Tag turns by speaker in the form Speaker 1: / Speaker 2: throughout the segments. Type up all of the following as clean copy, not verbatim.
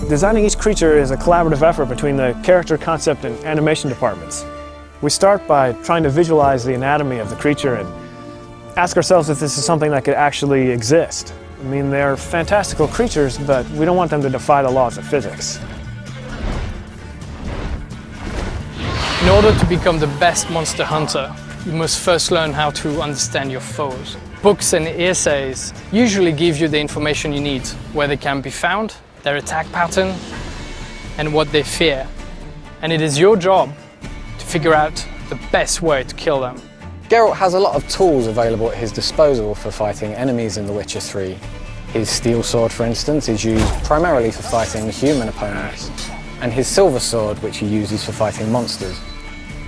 Speaker 1: Designing each creature is a collaborative effort between the character, concept, and animation departments. We start by trying to visualize the anatomy of the creature and ask ourselves if this is something that could actually exist. I mean, they're fantastical creatures, but we don't want them to defy the laws of physics.
Speaker 2: In order to become the best monster hunter, you must first learn how to understand your foes. Books and essays usually give you the information you need, where they can be found, their attack pattern, and what they fear. And it is your job to figure out the best way to kill them.
Speaker 3: Geralt has a lot of tools available at his disposal for fighting enemies in The Witcher 3. His steel sword, for instance, is used primarily for fighting human opponents, and his silver sword, which he uses for fighting monsters.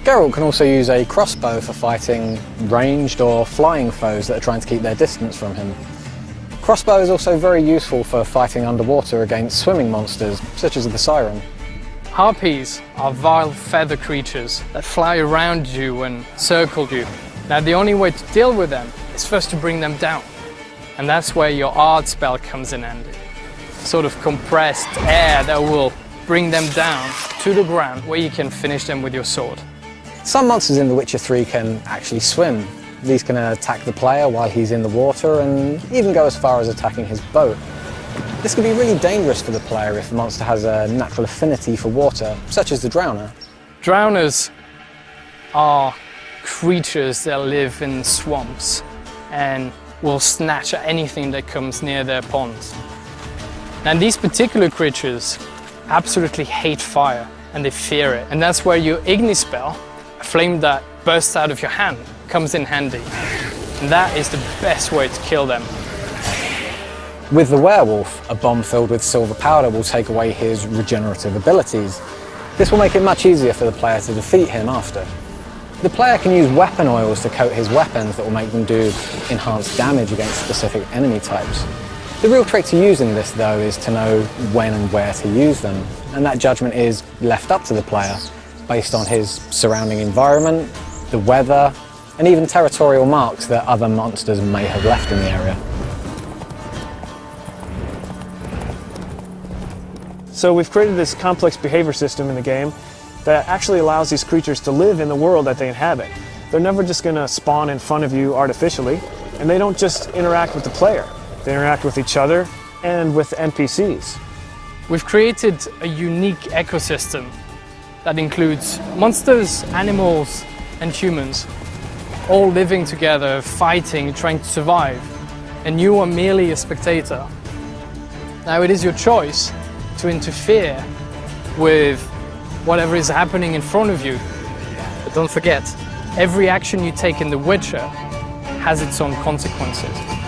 Speaker 3: Geralt can also use a crossbow for fighting ranged or flying foes that are trying to keep their distance from him. Crossbow is also very useful for fighting underwater against swimming monsters, such as the Siren.
Speaker 2: Harpies are vile feather creatures that fly around you and circle you. Now the only way to deal with them is first to bring them down. And that's where your art spell comes in handy. Sort of compressed air that will bring them down to the ground where you can finish them with your sword.
Speaker 3: Some monsters in The Witcher 3 can actually swim. These can attack the player while he's in the water and even go as far as attacking his boat. This can be really dangerous for the player if the monster has a natural affinity for water, such as the Drowner.
Speaker 2: Drowners are creatures that live in swamps and will snatch at anything that comes near their ponds. Now these particular creatures absolutely hate fire and they fear it. And that's where your Igni spell, a flame that bursts out of your hand, comes in handy. And that is the best way to kill them.
Speaker 3: With the werewolf, a bomb filled with silver powder will take away his regenerative abilities. This will make it much easier for the player to defeat him after. The player can use weapon oils to coat his weapons that will make them do enhanced damage against specific enemy types. The real trick to using this, though, is to know when and where to use them, and that judgment is left up to the player based on his surrounding environment, the weather, and even territorial marks that other monsters may have left in the area.
Speaker 1: So we've created this complex behavior system in the game that actually allows these creatures to live in the world that they inhabit. They're never just going to spawn in front of you artificially, and they don't just interact with the player. They interact with each other and with NPCs.
Speaker 2: We've created a unique ecosystem that includes monsters, animals, and humans, all living together, fighting, trying to survive, and you are merely a spectator. Now it is your choice to interfere with whatever is happening in front of you. But don't forget, every action you take in The Witcher has its own consequences.